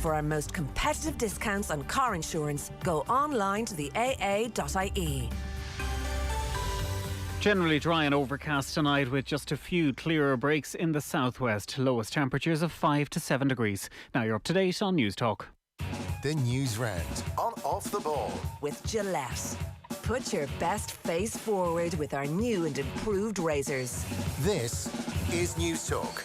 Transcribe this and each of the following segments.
For our most competitive discounts on car insurance, go online to the aa.ie. Generally dry and overcast tonight with just a few clearer breaks in the southwest. Lowest temperatures of 5 to 7 degrees. Now you're up to date on News Talk. The Newsround on Off the Ball. With Gillette. Put your best face forward with our new and improved razors. This is News Talk.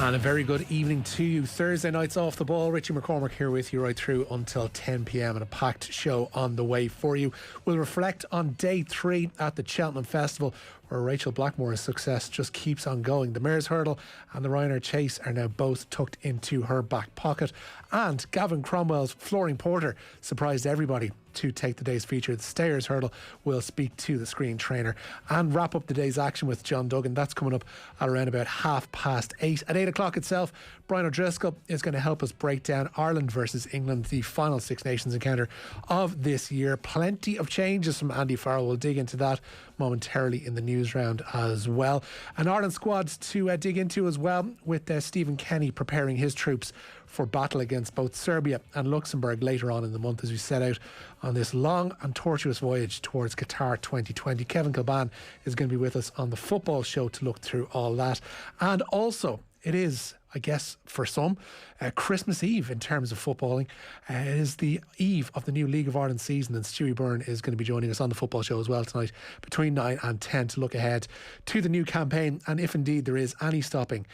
And a very good evening to you. Thursday night's Off the Ball. Richie McCormick here with you right through until 10 p.m. and a packed show on the way for you. We'll reflect on day 3 at the Cheltenham Festival, where Rachel Blackmore's success just keeps on going. The Mare's Hurdle and the Ryanair Chase are now both tucked into her back pocket. And Gavin Cromwell's Flooring Porter surprised everybody to take the day's feature. The Stayers Hurdle will speak to the screen trainer and wrap up the day's action with John Duggan. That's coming up at around about 8:30. At 8 o'clock itself, Brian O'Driscoll is going to help us break down Ireland versus England, the final Six Nations encounter of this year. Plenty of changes from Andy Farrell. We'll dig into that momentarily in the news round as well. An Ireland squad to dig into as well, with Stephen Kenny preparing his troops for battle against both Serbia and Luxembourg later on in the month as we set out on this long and tortuous voyage towards Qatar 2020. Kevin Kilban is going to be with us on the football show to look through all that. And also, it is, I guess, for some, Christmas Eve in terms of footballing. It is the eve of the new League of Ireland season, and Stewie Byrne is going to be joining us on the football show as well tonight between 9 and 10 to look ahead to the new campaign, and if indeed there is any stopping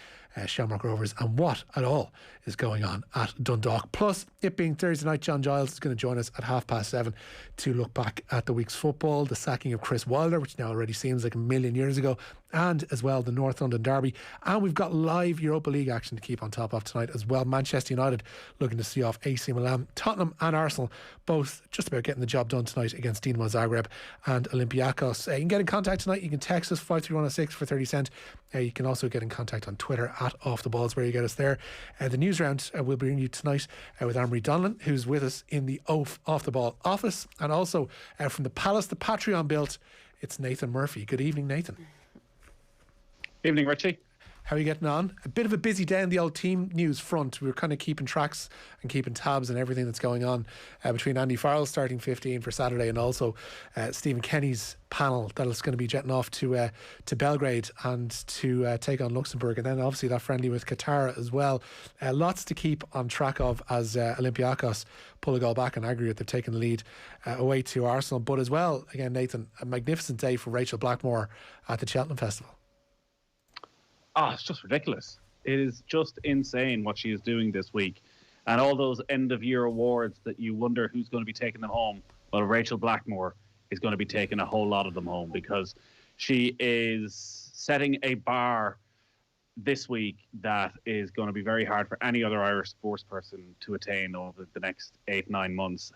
Shamrock Rovers and what at all is going on at Dundalk. Plus, it being Thursday night, John Giles is going to join us at 7:30 to look back at the week's football, the sacking of Chris Wilder, which now already seems like a million years ago, and as well the North London Derby. And we've got live Europa League action to keep on top of tonight as well. Manchester United looking to see off AC Milan. Tottenham and Arsenal both just about getting the job done tonight against Dinamo Zagreb and Olympiacos. You can get in contact tonight. You can text us 53106 for 30 cents. You can also get in contact on Twitter at Off the Balls, where you get us there. The news round will bring you tonight with Anne-Marie Donlan, who's with us in the Off the Ball office, and also from the Palace the Patreon built, it's Nathan Murphy. Good evening, Nathan. Evening, Richie. How are you getting on? A bit of a busy day on the old team news front. We were kind of keeping tracks and keeping tabs on everything that's going on between Andy Farrell starting 15 for Saturday and also Stephen Kenny's panel that's going to be jetting off to Belgrade and to take on Luxembourg, and then obviously that friendly with Qatar as well. Lots to keep on track of as Olympiacos pull a goal back in aggregate. They've taken the lead away to Arsenal, but as well, again, Nathan, a magnificent day for Rachel Blackmore at the Cheltenham Festival. It's just ridiculous. It is just insane what she is doing this week. And all those end-of-year awards that you wonder who's going to be taking them home. Well, Rachel Blackmore is going to be taking a whole lot of them home, because she is setting a bar this week that is going to be very hard for any other Irish sports person to attain over the next 8-9 months.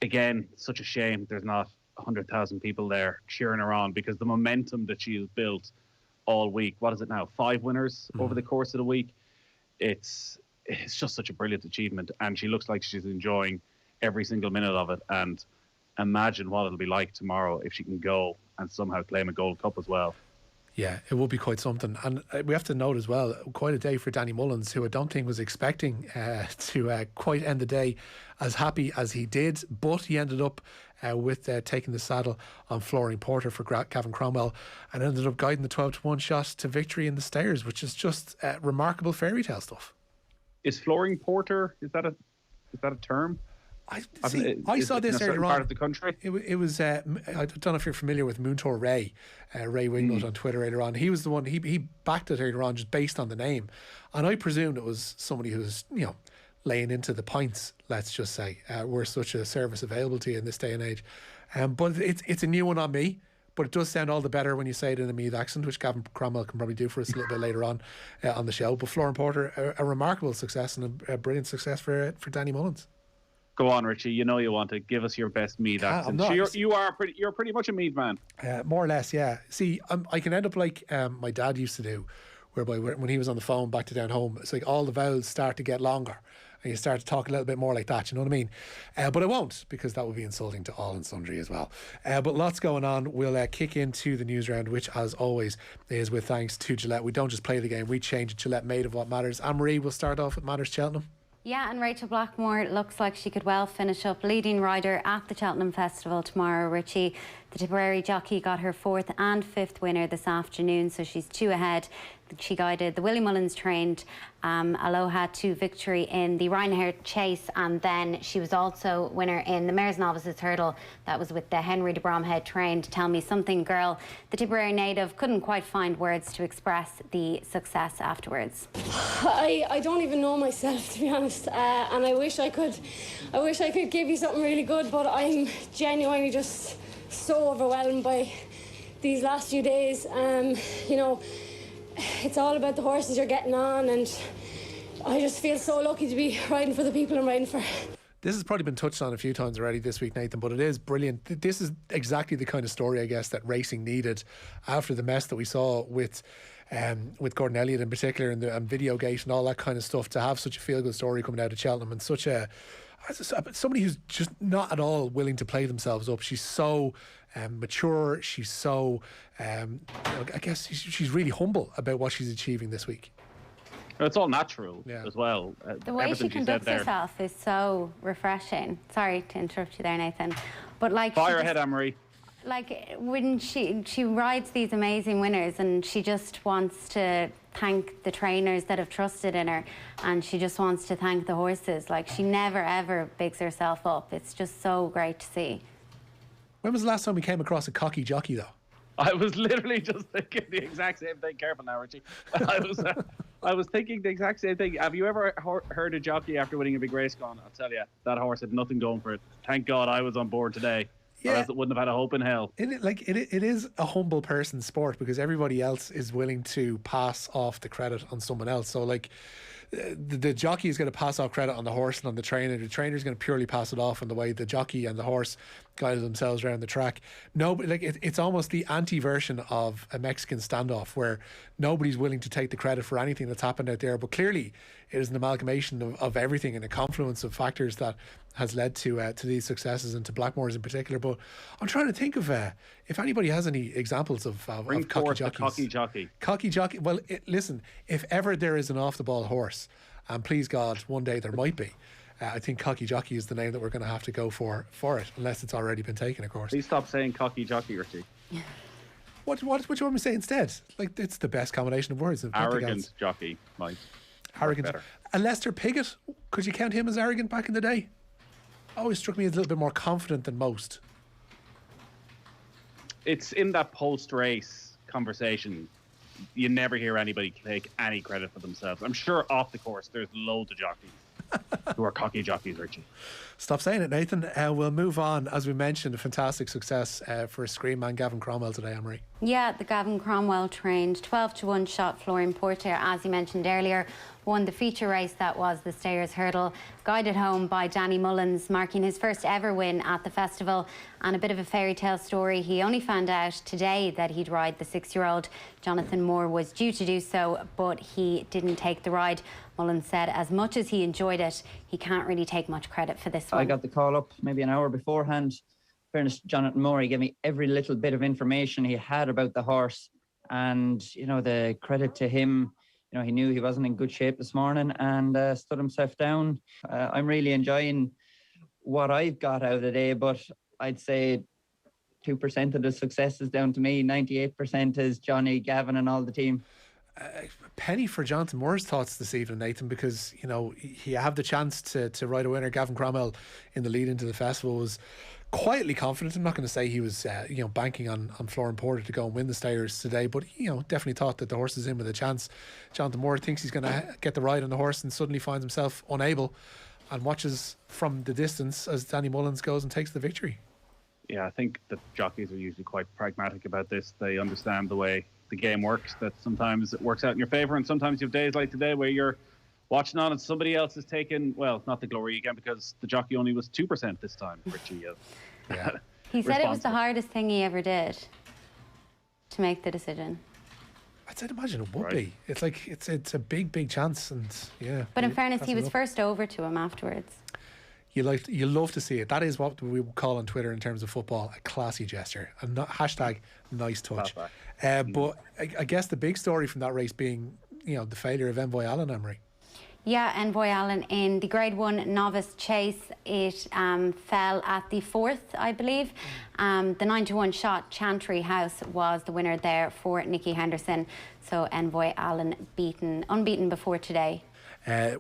Again, such a shame there's not 100,000 people there cheering her on, because the momentum that she has built all week. What is it now? 5 winners over the course of the week. It's just such a brilliant achievement, and she looks like she's enjoying every single minute of it. And imagine what it'll be like tomorrow if she can go and somehow claim a Gold Cup as well. Yeah, it will be quite something. And we have to note as well, quite a day for Danny Mullins, who I don't think was expecting to quite end the day as happy as he did, but he ended up with taking the saddle on Flooring Porter for Gavin Cromwell, and ended up guiding the 12-1 shot to victory in the Stayers, which is just remarkable fairy tale stuff. Is Flooring Porter, is that a term? I saw this earlier on. Part of the country. It was. I don't know if you're familiar with Moontor Ray Wingnut on Twitter earlier on. He was the one. He backed it earlier on just based on the name, and I presumed it was somebody who was laying into the points. Let's just say we're such a service available to you in this day and age. But it's a new one on me. But it does sound all the better when you say it in a Meath accent, which Gavin Cromwell can probably do for us a little bit later on the show. But Flooring Porter, a remarkable success and a brilliant success for Danny Mullins. Go on, Richie. You know you want to give us your best Meath accent. You're pretty much a Meath man. More or less, yeah. See, I can end up like my dad used to do, whereby when he was on the phone back to down home, it's like all the vowels start to get longer and you start to talk a little bit more like that, you know what I mean? But I won't, because that would be insulting to all and sundry as well. But lots going on. We'll kick into the news round, which as always is with thanks to Gillette. We don't just play the game, we change it. Gillette, made of what matters. Anne-Marie, we'll start off with Matters Cheltenham. Yeah, and Rachel Blackmore looks like she could well finish up leading rider at the Cheltenham Festival tomorrow, Richie. The Tipperary jockey got her 4th and 5th winner this afternoon, so she's 2 ahead. She guided the Willie Mullins trained Aloha to victory in the Reinhardt Chase, and then she was also winner in the Mares Novices Hurdle. That was with the Henry de Bromhead trained Tell Me Something girl. The Tipperary native couldn't quite find words to express the success afterwards. I don't even know myself, to be honest, and I wish I could give you something really good, but I'm genuinely just so overwhelmed by these last few days. You know, it's all about the horses you're getting on, and I just feel so lucky to be riding for the people I'm riding for. This has probably been touched on a few times already this week, Nathan, but it is brilliant. This is exactly the kind of story, I guess, that racing needed after the mess that we saw with Gordon Elliott in particular, and Videogate and all that kind of stuff. To have such a feel-good story coming out of Cheltenham, and such somebody who's just not at all willing to play themselves up. She's so mature. She's so, I guess she's really humble about what she's achieving this week. It's all natural as well. The way she conducts herself is so refreshing. Sorry to interrupt you there, Nathan. But like, fire ahead, Anne-Marie. Like when she rides these amazing winners, and she just wants to thank the trainers that have trusted in her, and she just wants to thank the horses. Like, she never ever bigs herself up. It's just so great to see. When was the last time we came across a cocky jockey, though? I was literally just thinking the exact same thing. Careful now, Richie. I was thinking the exact same thing. Have you ever heard a jockey after winning a big race gone, I'll tell you, that horse had nothing going for it. Thank God I was on board today. Yeah. Or else it wouldn't have had a hope in hell. It is a humble person's sport, because everybody else is willing to pass off the credit on someone else. So like, the jockey is going to pass off credit on the horse and on the trainer. The trainer is going to purely pass it off on the way the jockey and the horse guided themselves around the track. Nobody, like, it's almost the anti-version of a Mexican standoff, where nobody's willing to take the credit for anything that's happened out there. But clearly, it is an amalgamation of everything, and a confluence of factors that has led to these successes, and to Blackmore's in particular. But I'm trying to think of if anybody has any examples of cocky jockeys. Cocky jockey. Well, listen, if ever there is an off-the-ball horse, and please God, one day there might be, I think cocky jockey is the name that we're going to have to go for it, unless it's already been taken, of course. Please stop saying cocky jockey, Richie. What do you want me to say instead? Like, it's the best combination of words. Arrogant jockey, Mike. Arrogant. And Lester Piggott, could you count him as arrogant back in the day? Always struck me as a little bit more confident than most. It's in that post-race conversation, you never hear anybody take any credit for themselves. I'm sure off the course there's loads of jockeys who are cocky jockeys, Richie. Stop saying it, Nathan. We'll move on. As we mentioned, a fantastic success for Scream man Gavin Cromwell today, Anne-Marie. Yeah, the Gavin Cromwell trained 12-1 shot Florian Porter, as you mentioned earlier, won the feature race that was the Stayers Hurdle, guided home by Danny Mullins, marking his first ever win at the festival. And a bit of a fairy tale story, he only found out today that he'd ride the 6-year-old. Jonathan Moore was due to do so, but he didn't take the ride. Mullins said as much as he enjoyed it, he can't really take much credit for this one. I got the call up maybe an hour beforehand. In fairness, Jonathan Moore, he gave me every little bit of information he had about the horse. And, you know, the credit to him, you know, he knew he wasn't in good shape this morning and stood himself down. I'm really enjoying what I've got out of the day, but I'd say 2% of the success is down to me. 98% is Johnny, Gavin and all the team. Penny for Jonathan Moore's thoughts this evening, Nathan, because, you know, he had the chance to ride a winner. Gavin Cromwell, in the lead into the festival, was quietly confident. I'm not going to say he was, banking on Florian Porter to go and win the Stayers today, but, definitely thought that the horse is in with a chance. Jonathan Moore thinks he's going to get the ride on the horse, and suddenly finds himself unable, and watches from the distance as Danny Mullins goes and takes the victory. Yeah, I think that jockeys are usually quite pragmatic about this. They understand the way the game works, that sometimes it works out in your favour, and sometimes you have days like today where you're watching on and somebody else is taking, well, not the glory again, because the jockey only was 2% this time, Richie. Yeah. He said it was the hardest thing he ever did to make the decision. I'd imagine it would be. It's like, it's a big chance, and yeah. But in fairness, he was first over to him afterwards. You love to see it. That is what we would call on Twitter in terms of football a classy gesture. And hashtag nice touch. But I guess the big story from that race being, the failure of Envoy Allen, Emery. Yeah, Envoy Allen in the Grade 1 novice chase. It fell at the 4th, I believe. The 9-1 shot, Chantry House, was the winner there for Nikki Henderson. So Envoy Allen unbeaten before today.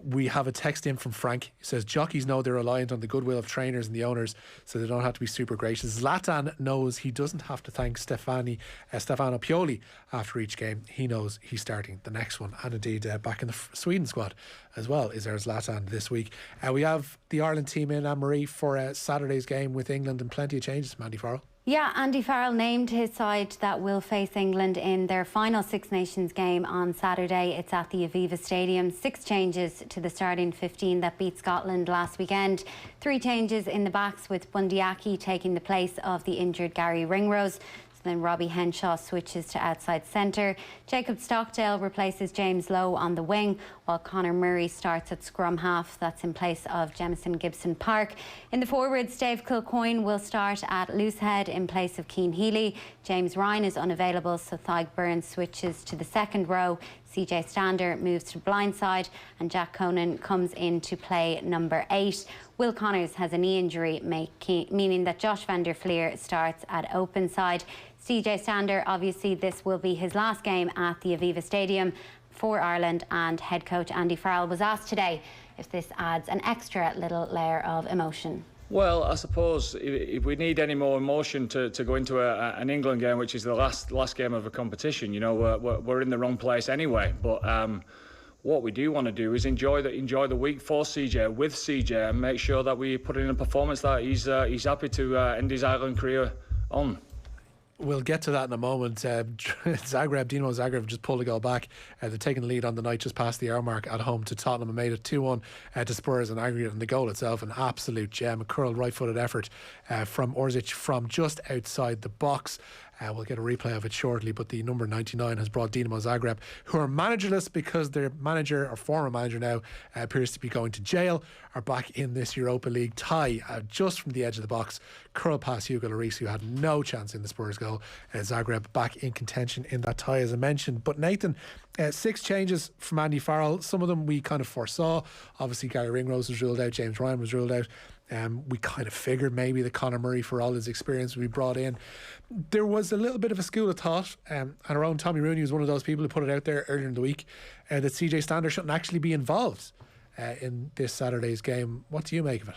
We have a text in from Frank. He says jockeys know they're reliant on the goodwill of trainers and the owners, so they don't have to be super gracious. Zlatan knows he doesn't have to thank Stefano Pioli after each game. He knows he's starting the next one, and indeed back in the Sweden squad as well is there Zlatan this week. We have the Ireland team in, Anne-Marie, for Saturday's game with England, and plenty of changes. Andy Farrell. Yeah, Andy Farrell named his side that will face England in their final Six Nations game on Saturday. It's at the Aviva Stadium. 6 changes to the starting 15 that beat Scotland last weekend. 3 changes in the backs, with Bundyaki taking the place of the injured Gary Ringrose. Then Robbie Henshaw switches to outside centre. Jacob Stockdale replaces James Lowe on the wing, while Conor Murray starts at scrum half. That's in place of Jamison Gibson Park. In the forwards, Dave Kilcoyne will start at loosehead in place of Cian Healy. James Ryan is unavailable, so Tadhg Burns switches to the second row. CJ Stander moves to blindside, and Jack Conan comes in to play number 8. Will Connors has a knee injury, meaning that Josh van der Fleer starts at open side. CJ Stander, obviously this will be his last game at the Aviva Stadium for Ireland, and head coach Andy Farrell was asked today if this adds an extra little layer of emotion. Well, I suppose if we need any more emotion to go into an England game, which is the last game of a competition, you know, we're in the wrong place anyway. But what we do want to do is enjoy the week for CJ, with CJ, and make sure that we put in a performance that he's happy to end his Ireland career on. We'll get to that in a moment. Dinamo Zagreb just pulled a goal back. They're taking the lead on the night just past the hour mark at home to Tottenham, and made it 2-1 to Spurs in aggregate. And the goal itself, an absolute gem, a curled right-footed effort from Orzic from just outside the box. We'll get a replay of it shortly, but the number 99 has brought Dinamo Zagreb, who are managerless because their manager, or former manager now, appears to be going to jail, are back in this Europa League tie just from the edge of the box. Curl past Hugo Lloris, who had no chance in the Spurs goal. Zagreb back in contention in that tie, as I mentioned. But Nathan, 6 changes from Andy Farrell. Some of them we kind of foresaw. Obviously Gary Ringrose was ruled out, James Ryan was ruled out. We kind of figured maybe that Conor Murray, for all his experience, would be brought in. There was a little bit of a school of thought, and our own Tommy Rooney was one of those people who put it out there earlier in the week, that CJ Stander shouldn't actually be involved in this Saturday's game. What do you make of it?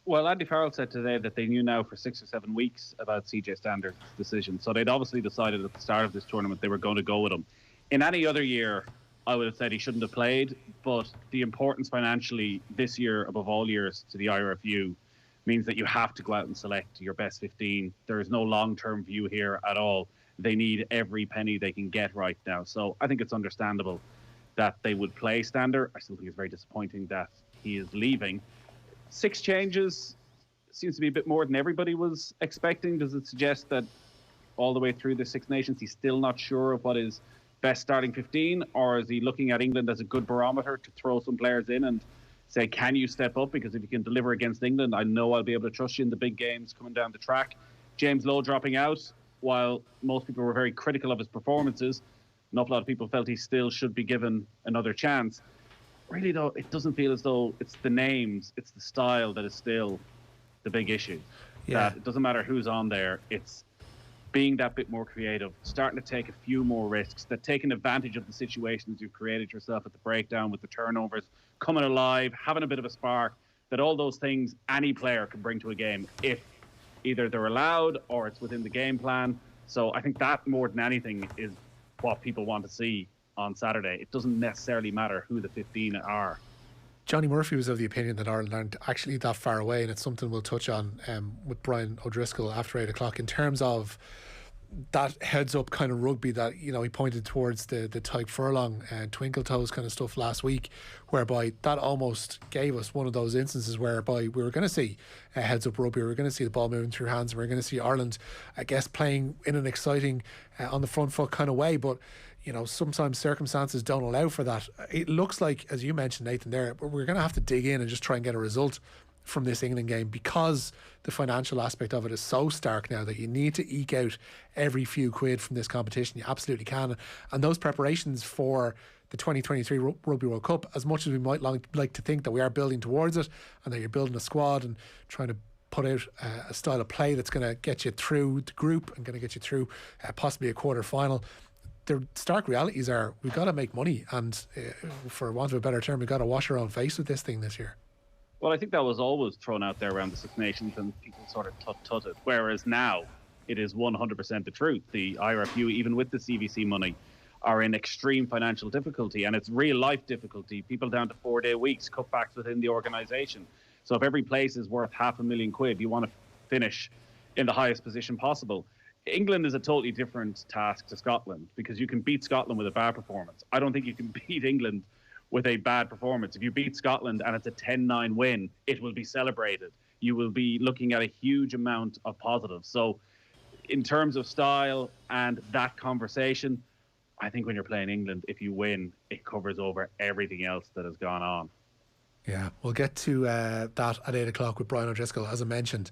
Well, Andy Farrell said today that they knew now for 6 or 7 weeks about CJ Stander's decision. So they'd obviously decided at the start of this tournament they were going to go with him. In any other year, I would have said he shouldn't have played, but the importance financially this year, above all years, to the IRFU means that you have to go out and select your best 15. There is no long-term view here at all. They need every penny they can get right now. So I think it's understandable that they would play Stander. I still think it's very disappointing that he is leaving. 6 changes seems to be a bit more than everybody was expecting. Does it suggest that all the way through the Six Nations he's still not sure of what his best starting 15, or is he looking at England as a good barometer to throw some players in and say, can you step up? Because if you can deliver against England, I know I'll be able to trust you in the big games coming down the track. James Lowe dropping out, while most people were very critical of his performances, an awful lot of people felt he still should be given another chance. Really, though, it doesn't feel as though it's the names, it's the style that is still the big issue. Yeah. That it doesn't matter who's on there, it's being that bit more creative, starting to take a few more risks, that taking advantage of the situations you've created yourself at the breakdown with the turnovers, coming alive, having a bit of a spark, that all those things any player can bring to a game if either they're allowed or it's within the game plan. So I think that more than anything is what people want to see on Saturday. It doesn't necessarily matter who the 15 are. Johnny Murphy was of the opinion that Ireland aren't actually that far away, and it's something we'll touch on with Brian O'Driscoll after 8 o'clock in terms of that heads up kind of rugby that, you know, he pointed towards the Tyke Furlong and Twinkle Toes kind of stuff last week, whereby that almost gave us one of those instances whereby we were going to see heads up rugby, we were going to see the ball moving through hands, and we were going to see Ireland, I guess, playing in an exciting on the front foot kind of way. But you know, sometimes circumstances don't allow for that. It looks like, as you mentioned, Nathan, there, we're going to have to dig in and just try and get a result from this England game, because the financial aspect of it is so stark now that you need to eke out every few quid from this competition. You absolutely can. And those preparations for the 2023 Rugby World Cup, as much as we might like to think that we are building towards it and that you're building a squad and trying to put out a style of play that's going to get you through the group and going to get you through possibly a quarter final, the stark realities are we've got to make money, and for want of a better term, we've got to wash our own face with this thing this year. Well, I think that was always thrown out there around the Six Nations, and people sort of tut-tutted. Whereas now, it is 100% the truth. The IRFU, even with the CVC money, are in extreme financial difficulty, and it's real-life difficulty. People down to 4-day weeks, cutbacks within the organisation. So if every place is worth £500,000, you want to finish in the highest position possible. England is a totally different task to Scotland, because you can beat Scotland with a bad performance. I don't think you can beat England with a bad performance. If you beat Scotland and it's a 10-9 win, it will be celebrated. You will be looking at a huge amount of positives. So in terms of style and that conversation, I think when you're playing England, if you win, it covers over everything else that has gone on. Yeah, we'll get to that at 8 o'clock with Brian O'Driscoll, as I mentioned,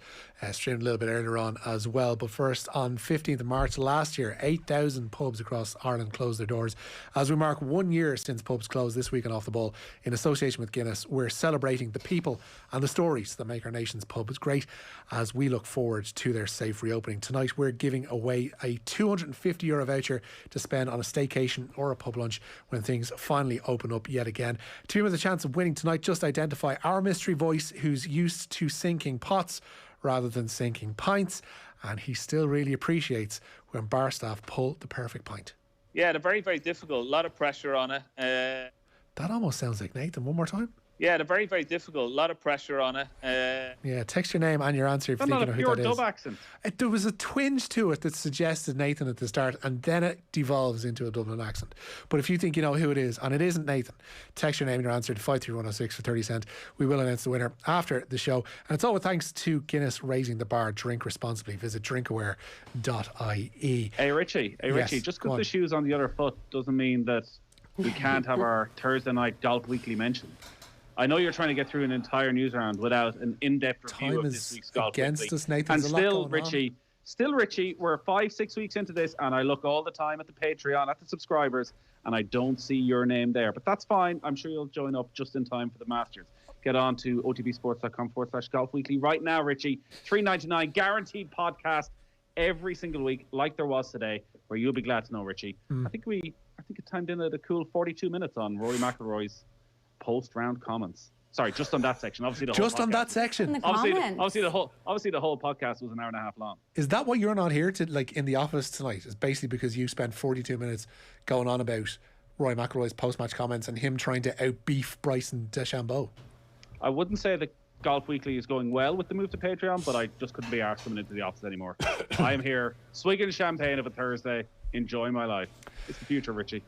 streamed a little bit earlier on as well. But first, on 15th of March last year, 8,000 pubs across Ireland closed their doors. As we mark 1 year since pubs closed this week on Off the Ball, in association with Guinness, we're celebrating the people and the stories that make our nation's pub great as we look forward to their safe reopening. Tonight, we're giving away a €250 voucher to spend on a staycation or a pub lunch when things finally open up yet again. To you with a chance of winning tonight, just identify our mystery voice who's used to sinking pots rather than sinking pints, and he still really appreciates when bar staff pull the perfect pint. Yeah, they're very, very difficult. A lot of pressure on it. That almost sounds like Nathan. One more time. Yeah, they're very, very difficult. A lot of pressure on it. Yeah, text your name and your answer if you think you know who that is. Not a pure dub accent. There was a twinge to it that suggested Nathan at the start, and then it devolves into a Dublin accent. But if you think you know who it is, and it isn't Nathan, text your name and your answer to 53106 for 30 cents. We will announce the winner after the show. And it's all with thanks to Guinness raising the bar. Drink responsibly. Visit drinkaware.ie. Hey, Richie, just because the shoe's on the other foot doesn't mean that we can't have our Thursday night Golf Weekly mention. I know you're trying to get through an entire news round without an in-depth review of this week's Golf against Weekly. Us, Nathan. And still, Richie, we're 5-6 weeks into this, and I look all the time at the Patreon, at the subscribers, and I don't see your name there. But that's fine. I'm sure you'll join up just in time for the Masters. Get on to otbsports.com/Golf Weekly right now, Richie. $3.99 guaranteed podcast every single week, like there was today, where you'll be glad to know, Richie. I think it timed in at a cool 42 minutes on Rory McIlroy's post-round comments. Sorry, just on that section. Obviously, the whole just on that section. Obviously, the whole podcast was an hour and a half long. Is that why you're not here to in the office tonight? Is basically because you spent 42 minutes going on about Rory McIlroy's post-match comments and him trying to out-beef Bryson DeChambeau? I wouldn't say that Golf Weekly is going well with the move to Patreon, but I just couldn't be arsed coming into the office anymore. I am here, swigging champagne of a Thursday, enjoying my life. It's the future, Richie.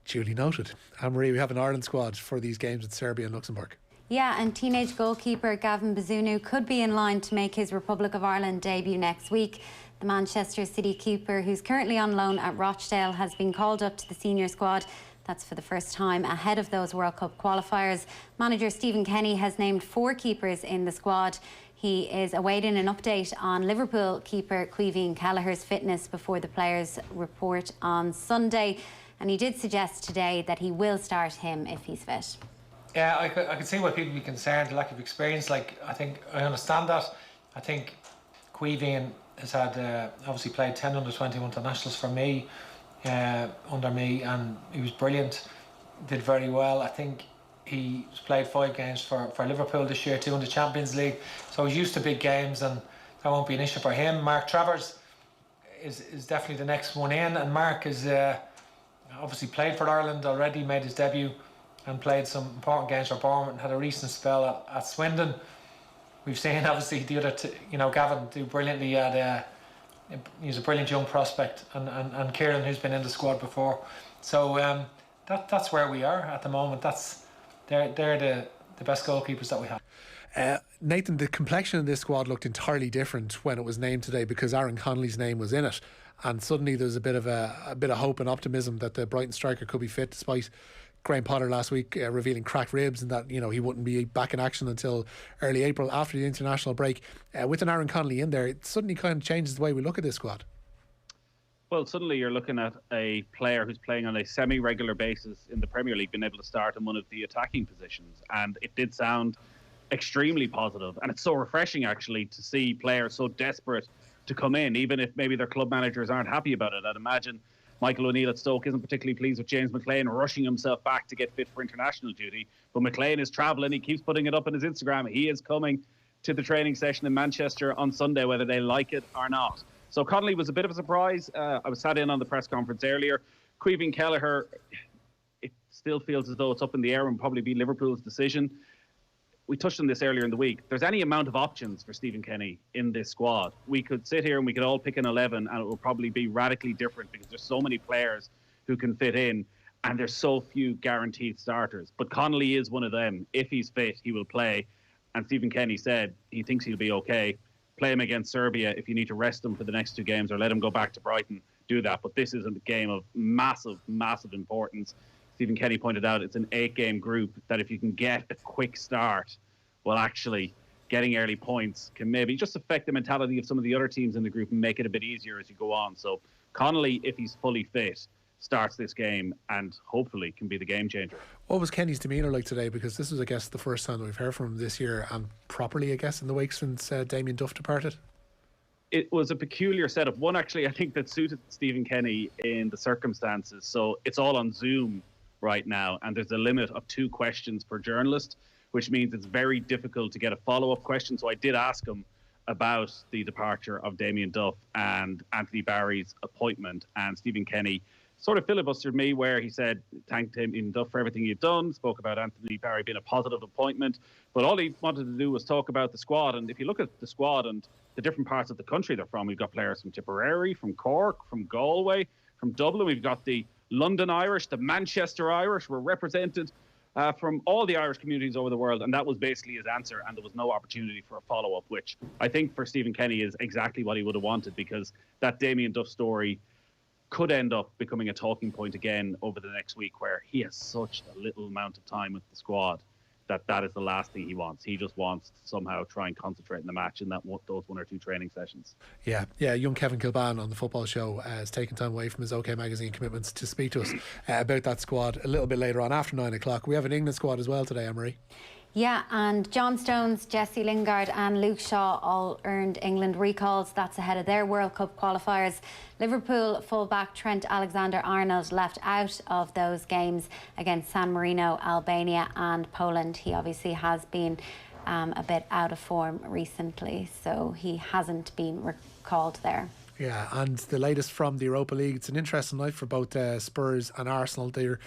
Duly noted. Anne-Marie, we have an Ireland squad for these games in Serbia and Luxembourg. Yeah, and teenage goalkeeper Gavin Bazunu could be in line to make his Republic of Ireland debut next week. The Manchester City keeper, who's currently on loan at Rochdale, has been called up to the senior squad. That's for the first time ahead of those World Cup qualifiers. Manager Stephen Kenny has named 4 keepers in the squad. He is awaiting an update on Liverpool keeper Caoimhín Kelleher's fitness before the players report on Sunday. And he did suggest today that he will start him if he's fit. Yeah, I could see why people be concerned, the lack of experience. I think I understand that. I think Caoimhín has had obviously played 10 under-21 internationals for me, under me, and he was brilliant, did very well. I think he's played 5 games for Liverpool this year, 2 in the Champions League, so he's used to big games, and that won't be an issue for him. Mark Travers is definitely the next one in, and Mark is obviously played for Ireland already, made his debut and played some important games for Bournemouth and had a recent spell at Swindon. We've seen obviously the other Gavin do brilliantly he's a brilliant young prospect, and Kieran, who's been in the squad before. So that's where we are at the moment. They're the best goalkeepers that we have. Nathan, the complexion of this squad looked entirely different when it was named today because Aaron Connolly's name was in it, and suddenly there's a bit of hope and optimism that the Brighton striker could be fit despite Graham Potter last week revealing cracked ribs and that, he wouldn't be back in action until early April after the international break. With an Aaron Connolly in there, it suddenly kind of changes the way we look at this squad. Well, suddenly you're looking at a player who's playing on a semi-regular basis in the Premier League, being able to start in one of the attacking positions. And it did sound extremely positive. And it's so refreshing, actually, to see players so desperate to come in, even if maybe their club managers aren't happy about it. I'd imagine Michael O'Neill at Stoke isn't particularly pleased with James McLean rushing himself back to get fit for international duty. But McLean is travelling. He keeps putting it up on his Instagram. He is coming to the training session in Manchester on Sunday, whether they like it or not. So Connolly was a bit of a surprise. I was sat in on the press conference earlier. Caoimhín Kelleher, it still feels as though it's up in the air and probably be Liverpool's decision. We touched on this earlier in the week. There's any amount of options for Stephen Kenny in this squad. We could sit here and we could all pick an 11 and it will probably be radically different because there's so many players who can fit in and there's so few guaranteed starters. But Connolly is one of them. If he's fit, he will play. And Stephen Kenny said he thinks he'll be okay. Play him against Serbia. If you need to rest him for the next 2 games or let him go back to Brighton, do that. But this is a game of massive, massive importance. Stephen Kenny pointed out it's an 8-game group that if you can get a quick start, well, actually, getting early points can maybe just affect the mentality of some of the other teams in the group and make it a bit easier as you go on. So Connolly, if he's fully fit, starts this game and hopefully can be the game changer. What was Kenny's demeanour like today? Because this was, I guess, the first time that we've heard from him this year and properly, I guess, in the wake since Damien Duff departed. It was a peculiar setup. One, actually, I think that suited Stephen Kenny in the circumstances. So it's all on Zoom right now, and there's a limit of 2 questions per journalist, which means it's very difficult to get a follow-up question. So I did ask him about the departure of Damien Duff and Anthony Barry's appointment, and Stephen Kenny sort of filibustered me where he said, thanked him in Duff for everything he'd done, spoke about Anthony Barry being a positive appointment, but all he wanted to do was talk about the squad. And if you look at the squad and the different parts of the country they're from, we've got players from Tipperary, from Cork, from Galway, from Dublin. We've got the London Irish, the Manchester Irish. We're represented from all the Irish communities over the world, and that was basically his answer, and there was no opportunity for a follow-up, which I think for Stephen Kenny is exactly what he would have wanted, because that Damien Duff story could end up becoming a talking point again over the next week, where he has such a little amount of time with the squad that is the last thing he wants. He just wants to somehow try and concentrate in the match in those 1 or 2 training sessions. Yeah. Young Kevin Kilban on the football show has taken time away from his OK Magazine commitments to speak to us about that squad a little bit later on after 9 o'clock. We have an England squad as well today, Anne-Marie. Yeah, and John Stones, Jesse Lingard and Luke Shaw all earned England recalls. That's ahead of their World Cup qualifiers. Liverpool fullback Trent Alexander-Arnold left out of those games against San Marino, Albania and Poland. He obviously has been a bit out of form recently, so he hasn't been recalled there. Yeah, and the latest from the Europa League. It's an interesting night for both Spurs and Arsenal. They're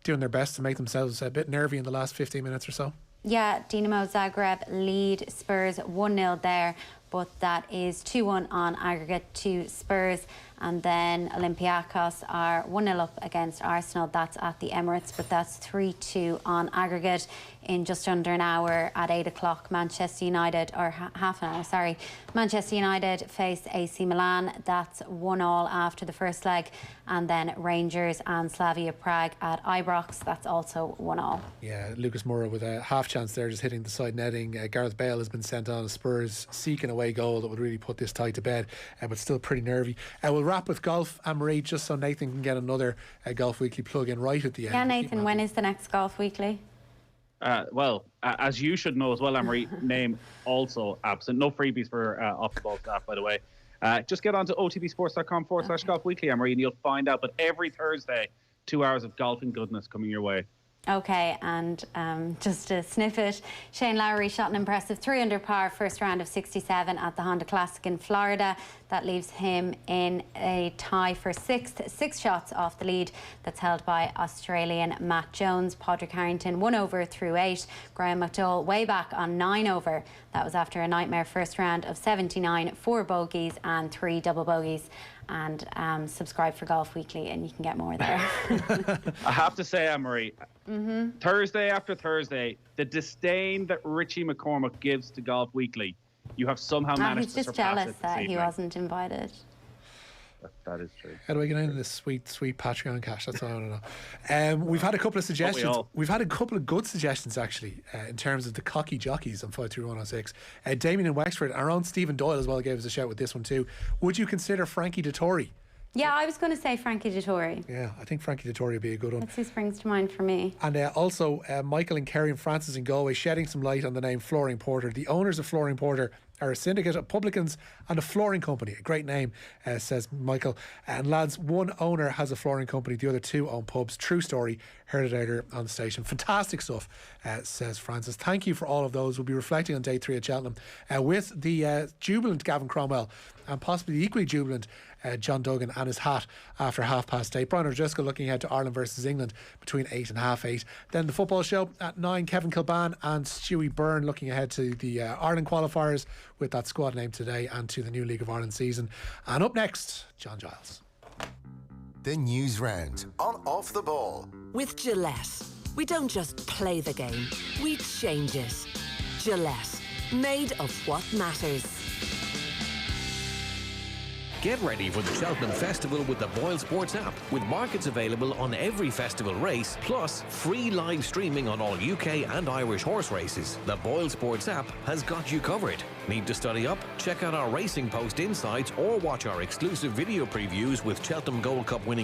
doing their best to make themselves a bit nervy in the last 15 minutes or so. Yeah, Dinamo Zagreb lead Spurs 1-0 there, but that is 2-1 on aggregate to Spurs. And then Olympiacos are 1-0 up against Arsenal. That's at the Emirates, but that's 3-2 on aggregate. In just under an hour at 8 o'clock, Manchester United, or half an hour, sorry, Manchester United face AC Milan. That's 1-1 after the first leg. And then Rangers and Slavia Prague at Ibrox. That's also 1-1. Yeah, Lucas Moura with a half chance there, just hitting the side netting. Gareth Bale has been sent on. Spurs seek an away goal that would really put this tie to bed, but still pretty nervy. We'll wrap with golf, Anne-Marie, just so Nathan can get another Golf Weekly plug in right at the end. Yeah, Nathan, when is the next Golf Weekly? Well, as you should know as well, Anne-Marie, name also absent. No freebies for off the ball staff, by the way. Just get on to otbsports.com/golf weekly, Anne-Marie, and you'll find out. But every Thursday, 2 hours of golfing goodness coming your way. Okay, and just a snippet. Shane Lowry shot an impressive 3 under par first round of 67 at the Honda Classic in Florida. That leaves him in a tie for 6th, 6 shots off the lead that's held by Australian Matt Jones. Padraig Harrington 1 over through 8. Graham McDowell way back on 9 over. That was after a nightmare first round of 79, 4 bogeys and 3 double bogeys. And subscribe for Golf Weekly and you can get more there. I have to say, Anne-Marie, Thursday after Thursday, the disdain that Richie McCormick gives to Golf Weekly, you have somehow managed to surpass it. He's just jealous that he wasn't invited. That is true. How do I get into this sweet Patreon cash? That's what I want to know. We've had a couple of suggestions. We've had a couple of good suggestions, actually, in terms of the cocky jockeys on 53106. Damien in Wexford, our own Stephen Doyle as well gave us a shout with this one too. Would you consider Frankie Dettori? Yeah, I was going to say Frankie Dettori. Yeah, I think Frankie Dettori would be a good one. That's who springs to mind for me. And also Michael and Kerry and Francis in Galway shedding some light on the name Flooring Porter. The owners of Flooring Porter are a syndicate of publicans and a flooring company. A great name, says Michael. And lads, one owner has a flooring company, the other two own pubs. True story. Heard it later on the station. Fantastic stuff, says Francis. Thank you for all of those. We'll be reflecting on day 3 at Cheltenham with the jubilant Gavin Cromwell and possibly the equally jubilant John Duggan and his hat after 8:30. Brian O'Driscoll looking ahead to Ireland versus England between 8 and 8:30. Then the football show at 9. Kevin Kilban and Stewie Byrne looking ahead to the Ireland qualifiers with that squad name today and to the new League of Ireland season. And up next, John Giles. The News Round on Off the Ball. With Gillette, we don't just play the game, we change it. Gillette, made of what matters. Get ready for the Cheltenham Festival with the Boyle Sports app, with markets available on every festival race, plus free live streaming on all UK and Irish horse races. The Boyle Sports app has got you covered. Need to study up? Check out our Racing Post insights or watch our exclusive video previews with Cheltenham Gold Cup winning